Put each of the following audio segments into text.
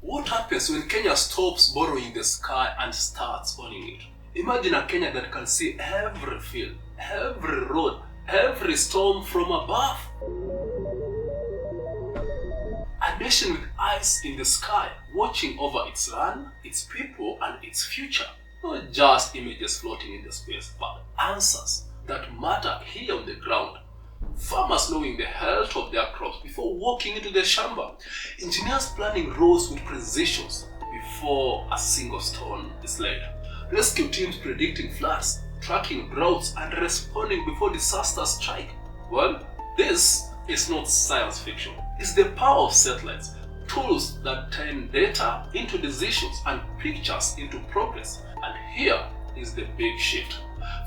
What happens when Kenya stops borrowing the sky and starts owning it? Imagine a Kenya that can see every field, every road, every storm from above. A nation with eyes in the sky, watching over its land, its people, and its future. Not just images floating in the space, but answers that matter here on the ground. Farmers knowing the health of their crops before walking into the shamba. Engineers planning roads with precision before a single stone is laid. Rescue teams predicting floods, tracking droughts, and responding before disasters strike. Well, this is not science fiction. It's the power of satellites, tools that turn data into decisions and pictures into progress. And here is the big shift.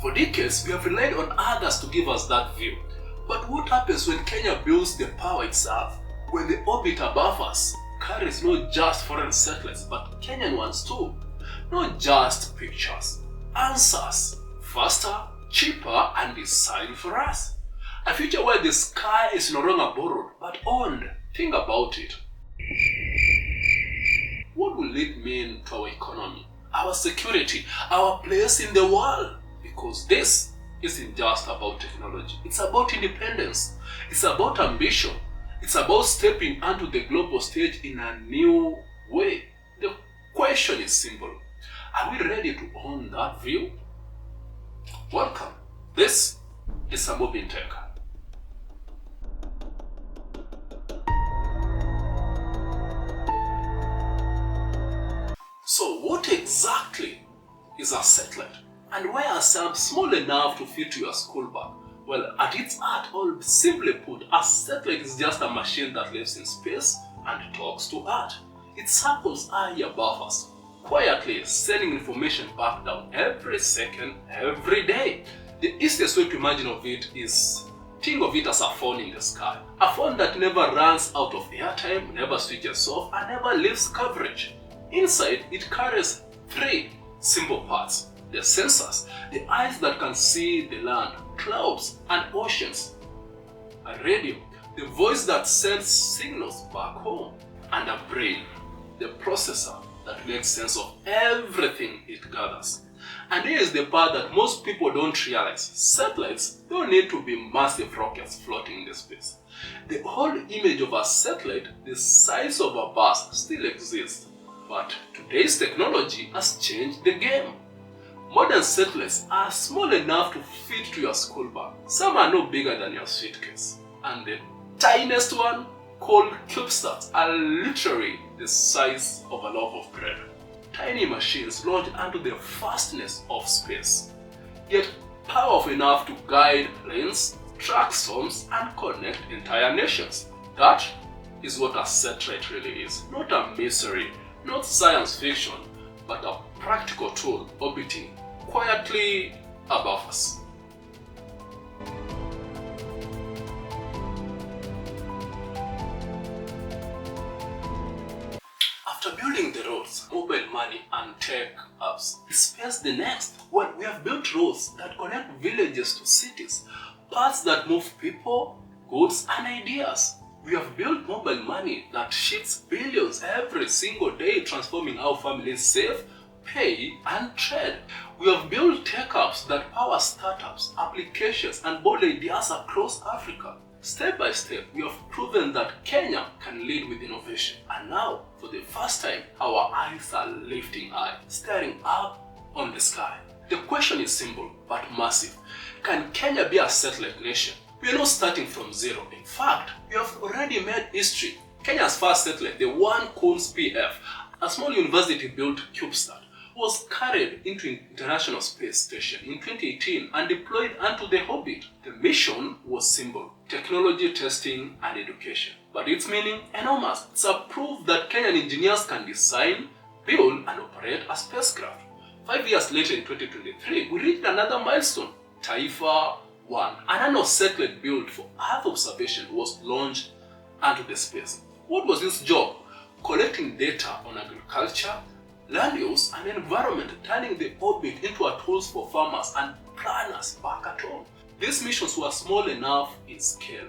For decades, we have relied on others to give us that view. But what happens when Kenya builds the power itself? When the orbit above us carries not just foreign satellites, but Kenyan ones too. Not just pictures, answers, faster, cheaper, and designed for us. A future where the sky is no longer borrowed, but owned. Think about it. What will it mean to our economy, our security, our place in the world? Because this isn't just about technology. It's about independence. It's about ambition. It's about stepping onto the global stage in a new way. The question is simple. Are we ready to own that view? Welcome. This is a Moving Tech. So what exactly is a satellite? And why are some small enough to fit your school bag? Well, at its heart, or simply put, a satellite is just a machine that lives in space and talks to Earth. It circles high above us, quietly sending information back down every second, every day. The easiest way to imagine of it is, think of it as a phone in the sky. A phone that never runs out of airtime, never switches off, and never leaves coverage. Inside, it carries three simple parts. The sensors, the eyes that can see the land, clouds, and oceans. A radio, the voice that sends signals back home. And a brain, the processor that makes sense of everything it gathers. And here is the part that most people don't realize. Satellites don't need to be massive rockets floating in the space. The whole image of a satellite, the size of a bus, still exists. But today's technology has changed the game. Modern satellites are small enough to fit to your school bag. Some are no bigger than your suitcase. And the tiniest one, called CubeSats, are literally the size of a loaf of bread. Tiny machines launched onto the vastness of space, yet powerful enough to guide planes, track storms, and connect entire nations. That is what a satellite really is. Not a mystery, not science fiction, but a practical tool orbiting quietly above us. After building the roads, mobile money, and tech apps, is space the next? Well, we have built roads that connect villages to cities, paths that move people, goods, and ideas. We have built mobile money that shifts billions every single day, transforming how families save, pay, and trade. We have built tech apps that power startups, applications, and bold ideas across Africa. Step by step, we have proven that Kenya can lead with innovation. And now, for the first time, our eyes are lifting high, staring up on the sky. The question is simple but massive. Can Kenya be a satellite nation? We are not starting from zero. In fact, we have already made history. Kenya's first satellite, the one called PF, a small university-built CubeSat, was carried into International Space Station in 2018 and deployed onto the orbit. The mission was simple: technology testing and education. But its meaning, enormous. It's a proof that Kenyan engineers can design, build, and operate a spacecraft. 5 years later in 2023, we reached another milestone. Taifa 1, a nano satellite built for Earth observation, was launched onto the space. What was its job? Collecting data on agriculture, land use, and environment, turning the orbit into a tool for farmers and planners back at home. These missions were small enough in scale,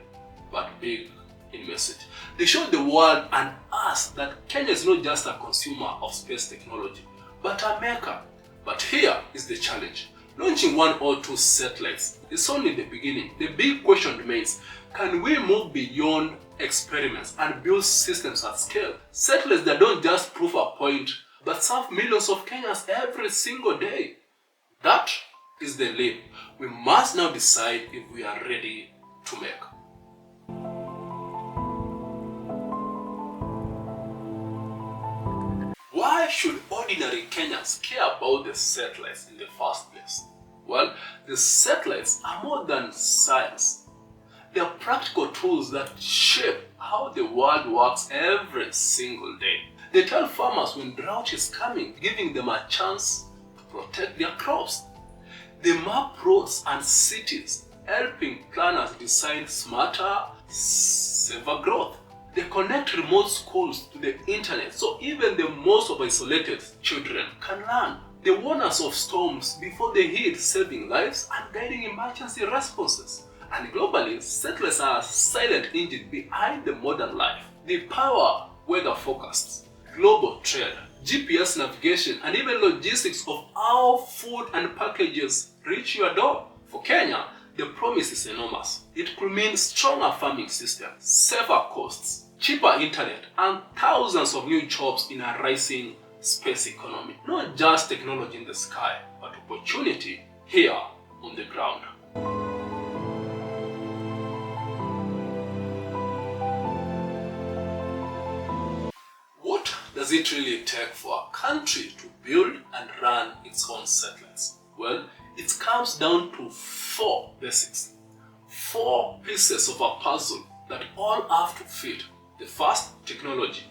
but big in message. They showed the world and us that Kenya is not just a consumer of space technology, but a maker. But here is the challenge. Launching one or two satellites is only the beginning. The big question remains, can we move beyond experiments and build systems at scale? Satellites that don't just prove a point, but serve millions of Kenyans every single day. That is the leap we must now decide if we are ready to make. Why should ordinary Kenyans care about the satellites in the first place? Well, the satellites are more than science. They are practical tools that shape how the world works every single day. They tell farmers when drought is coming, giving them a chance to protect their crops. They map roads and cities, helping planners design smarter, safer growth. They connect remote schools to the internet so even the most isolated children can learn. They warn us of storms before they hit, saving lives and guiding emergency responses. And globally, satellites are a silent engine behind the modern life. They power weather forecasts, global trade, GPS navigation, and even logistics of how food and packages reach your door. For Kenya, the promise is enormous. It could mean stronger farming systems, safer costs, cheaper internet, and thousands of new jobs in a rising space economy. Not just technology in the sky, but opportunity here on the ground. What does it really take for a country to build and run its own satellites? Well, it comes down to four basics. Four pieces of a puzzle that all have to fit. The first, technology.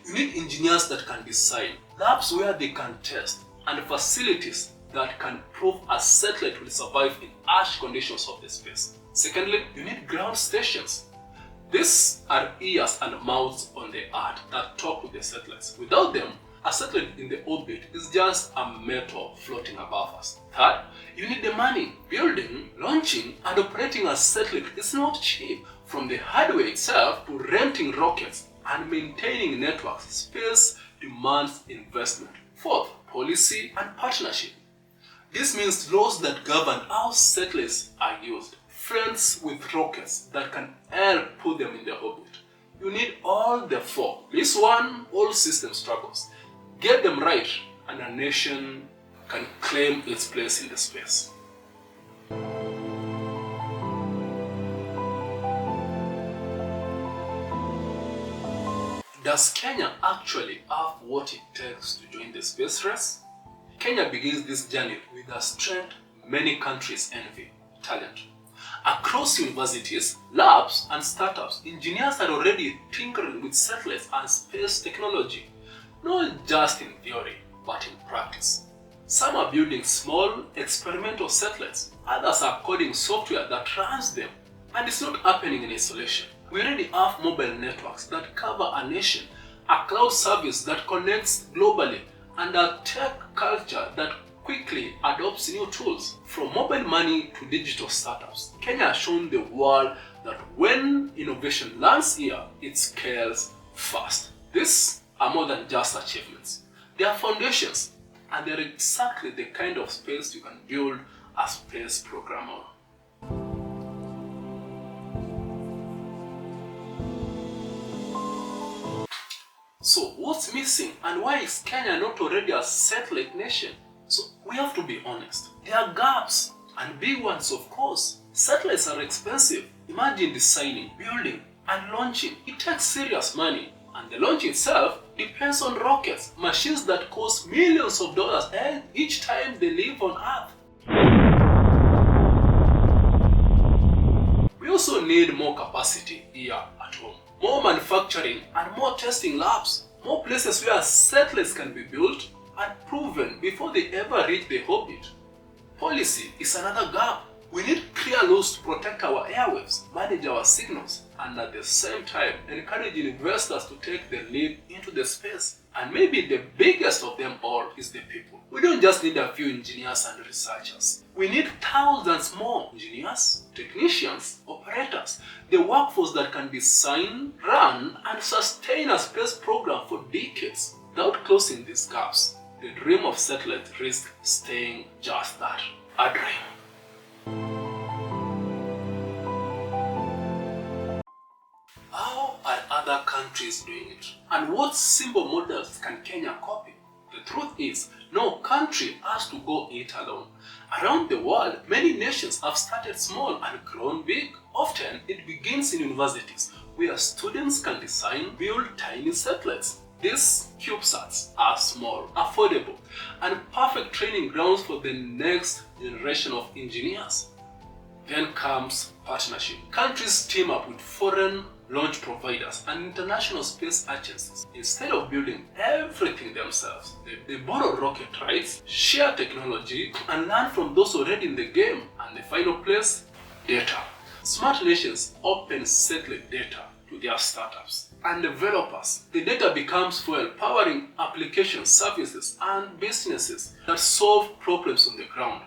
You need engineers that can design, labs where they can test, and facilities that can prove a satellite will survive in harsh conditions of the space. Secondly, you need ground stations. These are ears and mouths on the earth that talk to the satellites. Without them, a satellite in the orbit is just a metal floating above us. Third, you need the money. Building, launching, and operating a satellite is not cheap. From the hardware itself to renting rockets and maintaining networks, space demands investment. Fourth, policy and partnership. This means laws that govern how satellites are used. Friends with rockets that can help put them in the orbit. You need all the four. Miss one, all system struggles. Get them right, and a nation can claim its place in the space. Does Kenya actually have what it takes to join the space race? Kenya begins this journey with a strength many countries envy: talent. Across universities, labs, and startups, engineers are already tinkering with satellites and space technology, not just in theory, but in practice. Some are building small, experimental satellites, others are coding software that runs them, and it's not happening in isolation. We already have mobile networks that cover a nation, a cloud service that connects globally, and a tech culture that quickly adopts new tools. From mobile money to digital startups, Kenya has shown the world that when innovation lands here, it scales fast. These are more than just achievements. They are foundations, and they are exactly the kind of space you can build a space program on. So what's missing, and why is Kenya not already a satellite nation? So we have to be honest. There are gaps, and big ones of course. Satellites are expensive. Imagine designing, building, and launching. It takes serious money, and the launch itself depends on rockets, machines that cost millions of dollars each time they leave on Earth. We also need more capacity here at home. More manufacturing and more testing labs. More places where satellites can be built and proven before they ever reach the orbit. Policy is another gap. We need clear laws to protect our airwaves, manage our signals, and at the same time encouraging investors to take the leap into the space. And maybe the biggest of them all is the people. We don't just need a few engineers and researchers. We need thousands more engineers, technicians, operators, the workforce that can design, run, and sustain a space program for decades. Without closing these gaps, the dream of satellite risks staying just that, a dream. How are other countries doing it? And what simple models can Kenya copy? The truth is, no country has to go it alone. Around the world, many nations have started small and grown big. Often, it begins in universities, where students can design, build tiny satellites. These CubeSats are small, affordable, and perfect training grounds for the next generation of engineers. Then comes partnership. Countries team up with foreign launch providers and international space agencies. Instead of building everything themselves, they borrow rocket rights, share technology, and learn from those already in the game. And the final place, data. Smart nations open satellite data to their startups and developers. The data becomes fuel, powering applications, services, and businesses that solve problems on the ground.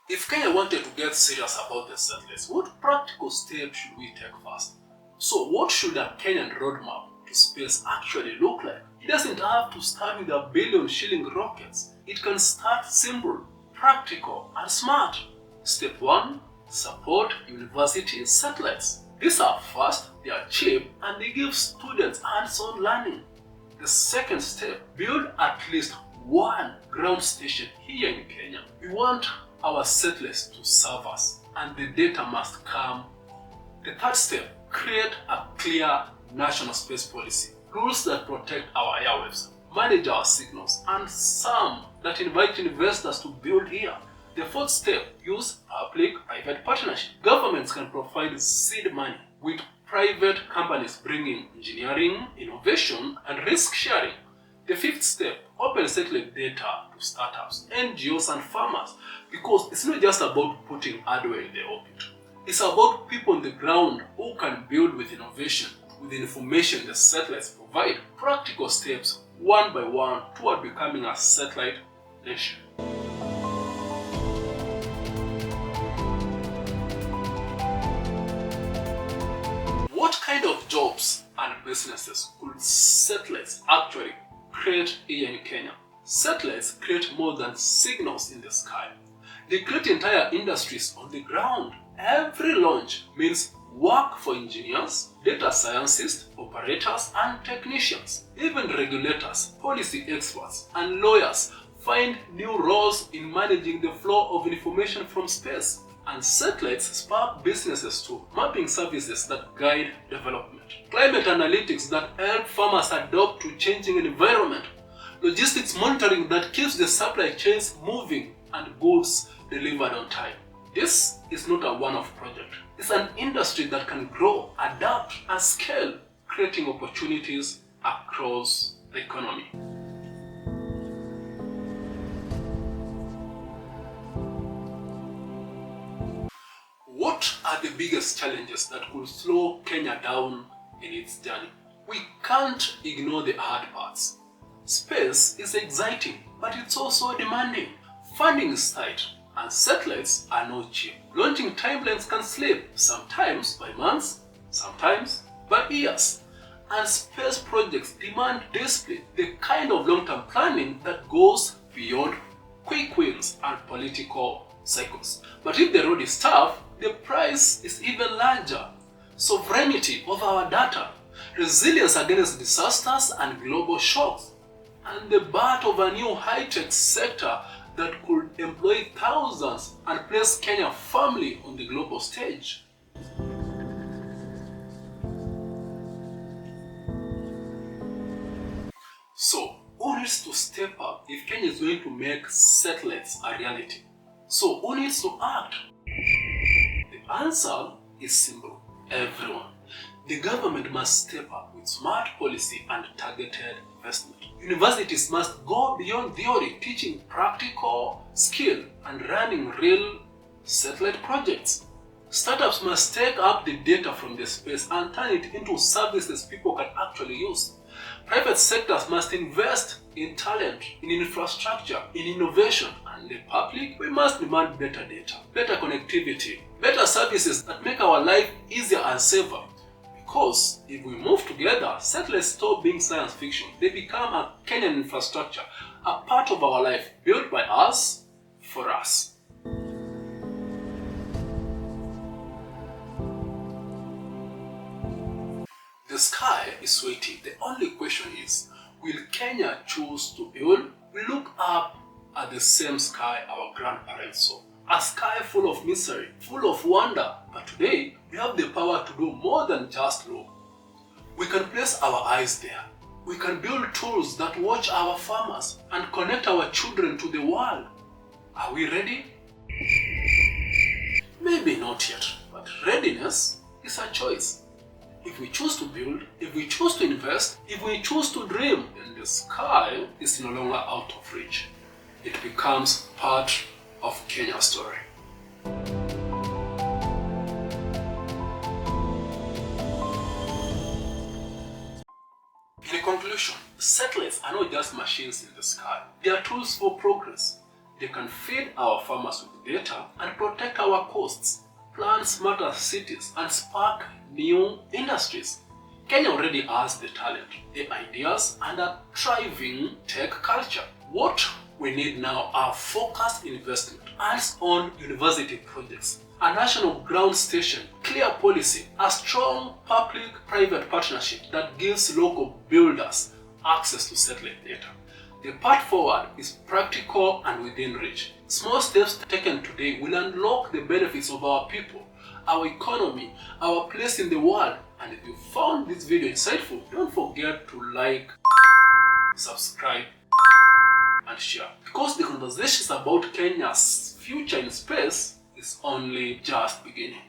If Kenya wanted to get serious about the satellites, what practical steps should we take first? So what should a Kenyan roadmap to space actually look like? It doesn't have to start with $1 billion rockets. It can start simple, practical, and smart. Step 1. Support university satellites. These are fast, they are cheap, and they give students hands-on learning. The second step, build at least one ground station here in Kenya. We want our satellites to serve us, and the data must come. The third step, create a clear national space policy. Rules that protect our airwaves, manage our signals, and some that invite investors to build here. The fourth step, use public-private partnership. Governments can provide seed money, with private companies bringing engineering, innovation, and risk sharing. The fifth step, open satellite data to startups, NGOs, and farmers, because it's not just about putting hardware in the orbit. It's about people on the ground who can build with innovation, with the information the satellites provide. Practical steps, one by one, toward becoming a satellite nation. What kind of jobs and businesses could satellites actually create here in Kenya? Satellites create more than signals in the sky. They create entire industries on the ground. Every launch means work for engineers, data scientists, operators, and technicians. Even regulators, policy experts, and lawyers find new roles in managing the flow of information from space. And satellites spark businesses too, mapping services that guide development, climate analytics that help farmers adapt to changing environment, logistics monitoring that keeps the supply chains moving, and goods delivered on time. This is not a one-off project. It's an industry that can grow, adapt, and scale, creating opportunities across the economy. What are the biggest challenges that could slow Kenya down in its journey? We can't ignore the hard parts. Space is exciting, but it's also demanding. Funding is tight, and satellites are not cheap. Launching timelines can slip, sometimes by months, sometimes by years. And space projects demand discipline, the kind of long-term planning that goes beyond quick wins and political cycles. But if the road is tough, the price is even larger. Sovereignty of our data, resilience against disasters and global shocks, and the birth of a new high-tech sector that could employ thousands and place Kenya firmly on the global stage. So, who needs to step up if Kenya is going to make satellites a reality? So, who needs to act? The answer is simple: everyone. The government must step up with smart policy and targeted investment. Universities must go beyond theory, teaching practical skill and running real satellite projects. Startups must take up the data from the space and turn it into services people can actually use. Private sectors must invest in talent, in infrastructure, in innovation, and the public, we must demand better data, better connectivity, better services that make our life easier and safer. Because if we move together, satellites stop being science fiction. They become a Kenyan infrastructure, a part of our life built by us, for us. The sky is waiting. The only question is, will Kenya choose to build? We look up at the same sky our grandparents saw. A sky full of mystery, full of wonder. But today, we have the power to do more than just look. We can place our eyes there. We can build tools that watch our farmers and connect our children to the world. Are we ready? Maybe not yet, but readiness is a choice. If we choose to build, if we choose to invest, if we choose to dream, then the sky is no longer out of reach. It becomes part of Kenya's story. In conclusion, satellites are not just machines in the sky. They are tools for progress. They can feed our farmers with data and protect our coasts, plan smarter cities, and spark new industries. Kenya already has the talent, the ideas, and a thriving tech culture. What we need now are focused investment, hands-on university projects, a national ground station, clear policy, a strong public-private partnership that gives local builders access to satellite data. The path forward is practical and within reach. Small steps taken today will unlock the benefits of our people, our economy, our place in the world. And if you found this video insightful, don't forget to like, subscribe, and share. Because the conversations about Kenya's future in space is only just beginning.